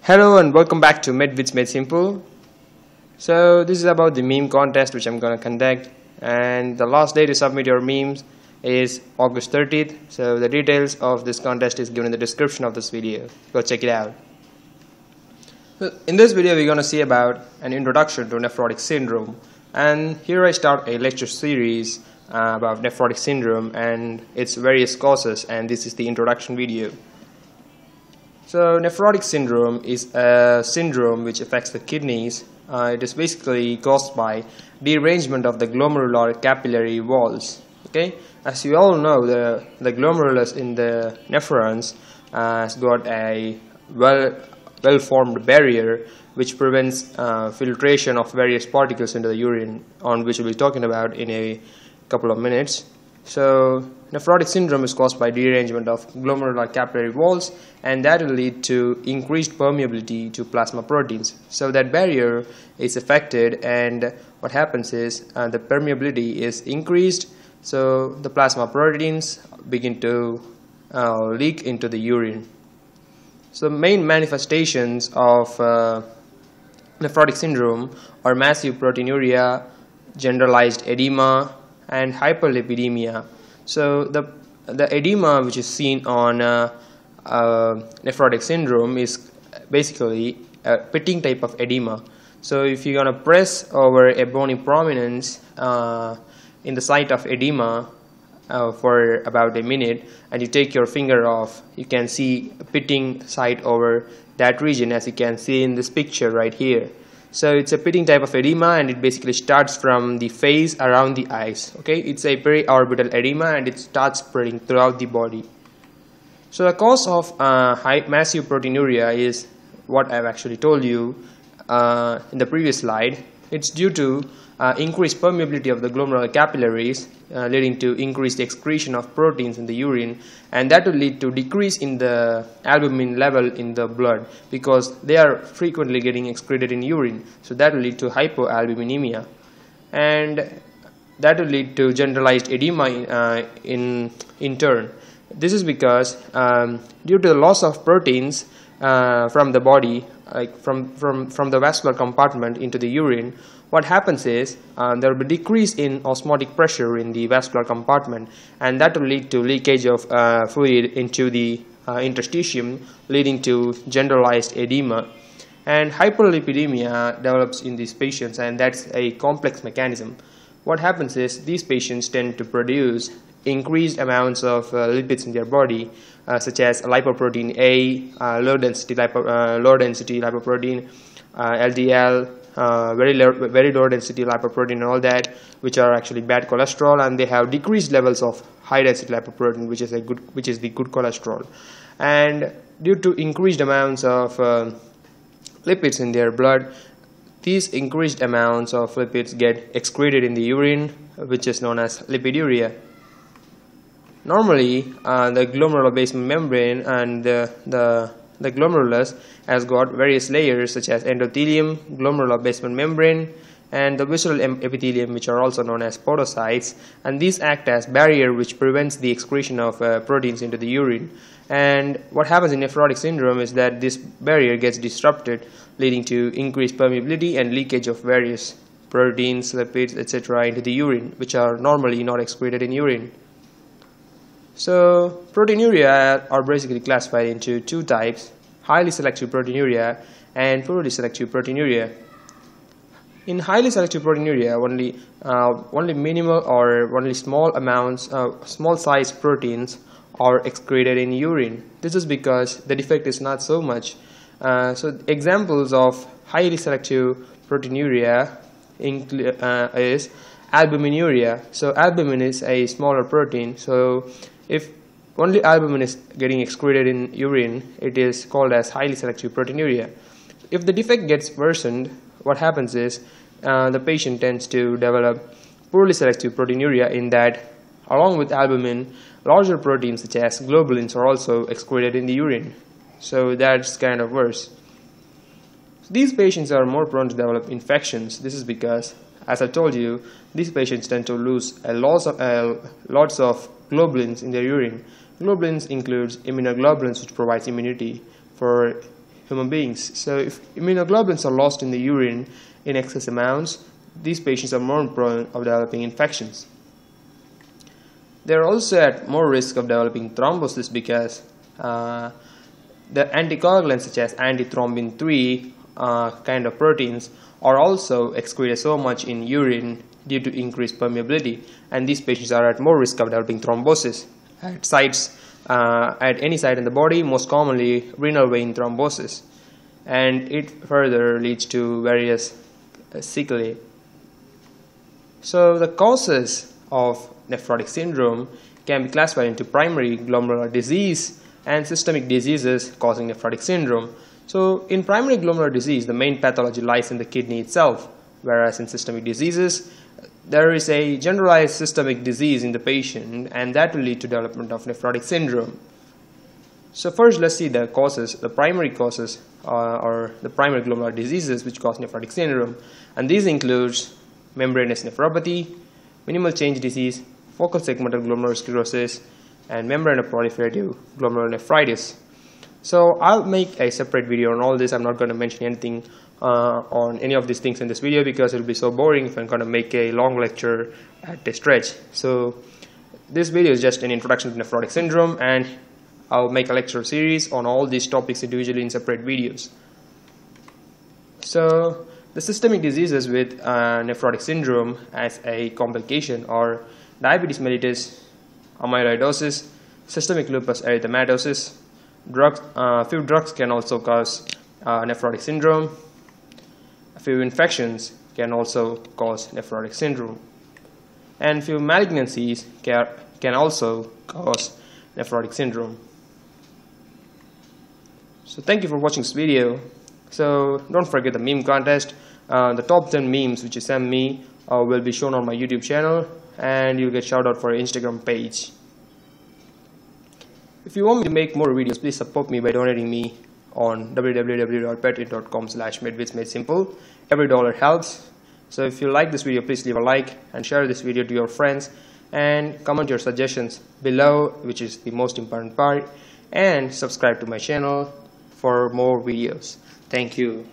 Hello and welcome back to Vids Made Simple. So this is about the meme contest which I'm going to conduct, and the last day to submit your memes is August 30th. So the details of this contest is given in the description of this video. Go check it out. So in this video we're going to see about an introduction to nephrotic syndrome, and here I start a lecture series about nephrotic syndrome and its various causes, and this is the introduction video. So nephrotic syndrome is a syndrome which affects the kidneys. It is basically caused by derangement of the glomerular capillary walls. Okay, as you all know, the glomerulus in the nephrons has got a well-formed barrier which prevents filtration of various particles into the urine, on which we'll be talking about in a couple of minutes. So nephrotic syndrome is caused by derangement of glomerular capillary walls, and that will lead to increased permeability to plasma proteins. So that barrier is affected, and what happens is the permeability is increased, so the plasma proteins begin to leak into the urine. So main manifestations of nephrotic syndrome are massive proteinuria, generalized edema, and hyperlipidemia. So the edema which is seen on nephrotic syndrome is basically a pitting type of edema. So if you're going to press over a bony prominence in the site of edema for about a minute, and you take your finger off, you can see a pitting site over that region, as you can see in this picture right here. So it's a pitting type of edema, and it basically starts from the face around the eyes. Okay, it's a periorbital edema, and it starts spreading throughout the body. So the cause of massive proteinuria is what I've actually told you in the previous slide. It's due to increased permeability of the glomerular capillaries, leading to increased excretion of proteins in the urine, and that will lead to decrease in the albumin level in the blood, because they are frequently getting excreted in urine. So that will lead to hypoalbuminemia, and that will lead to generalized edema in turn. This is because due to the loss of proteins from the body, like from the vascular compartment into the urine, what happens is there will be decrease in osmotic pressure in the vascular compartment, and that will lead to leakage of fluid into the interstitium, leading to generalized edema. And hyperlipidemia develops in these patients, and that's a complex mechanism. What happens is these patients tend to produce increased amounts of lipids in their body, such as lipoprotein A, low density lipoprotein, LDL, very low density lipoprotein, and all that, which are actually bad cholesterol, and they have decreased levels of high density lipoprotein, which is the good cholesterol. And due to increased amounts of lipids in their blood, these increased amounts of lipids get excreted in the urine, which is known as lipiduria. Normally, the glomerular basement membrane and the glomerulus has got various layers, such as endothelium, glomerular basement membrane, and the visceral epithelium, which are also known as podocytes, and these act as barrier which prevents the excretion of proteins into the urine. And what happens in nephrotic syndrome is that this barrier gets disrupted, leading to increased permeability and leakage of various proteins, lipids, etc. into the urine, which are normally not excreted in urine. So proteinuria are basically classified into two types: highly selective proteinuria and poorly selective proteinuria. In highly selective proteinuria, only minimal or only small amounts, small size proteins are excreted in urine. This is because the defect is not so much. So examples of highly selective proteinuria is albuminuria. So albumin is a smaller protein. So if only albumin is getting excreted in urine, it is called as highly selective proteinuria. If the defect gets worsened, what happens is the patient tends to develop poorly selective proteinuria, in that along with albumin, larger proteins such as globulins are also excreted in the urine. So that's kind of worse. These patients are more prone to develop infections. This is because, as I told you, these patients tend to lose lots of globulins in their urine. Globulins includes immunoglobulins, which provides immunity for human beings. So if immunoglobulins are lost in the urine in excess amounts, these patients are more prone of developing infections. They are also at more risk of developing thrombosis because the anticoagulants such as antithrombin 3 kind of proteins are also excreted so much in urine due to increased permeability, and these patients are at more risk of developing thrombosis at sites at any site in the body, most commonly renal vein thrombosis, and it further leads to various sequelae. So the causes of nephrotic syndrome can be classified into primary glomerular disease and systemic diseases causing nephrotic syndrome. So in primary glomerular disease, the main pathology lies in the kidney itself, whereas in systemic diseases, there is a generalized systemic disease in the patient, and that will lead to development of nephrotic syndrome. So first, let's see the causes, the primary causes or the primary glomerular diseases which cause nephrotic syndrome, and these includes membranous nephropathy, minimal change disease, focal segmental glomerulosclerosis, and membranoproliferative glomerulonephritis. So I'll make a separate video on all this. I'm not going to mention anything on any of these things in this video because it will be so boring if I'm going to make a long lecture at a stretch. So this video is just an introduction to nephrotic syndrome, and I'll make a lecture series on all these topics individually in separate videos. So the systemic diseases with nephrotic syndrome as a complication are diabetes mellitus, amyloidosis, systemic lupus erythematosus. Few drugs can also cause nephrotic syndrome. A few infections can also cause nephrotic syndrome. And few malignancies can also cause nephrotic syndrome. So thank you for watching this video. So don't forget the meme contest. The top 10 memes which you send me will be shown on my YouTube channel, and you'll get shout out for your Instagram page. If you want me to make more videos, please support me by donating me on www.patreon.com/madevidsmadesimple. Every dollar helps. So if you like this video, please leave a like and share this video to your friends, and comment your suggestions below, which is the most important part, and subscribe to my channel for more videos. Thank you.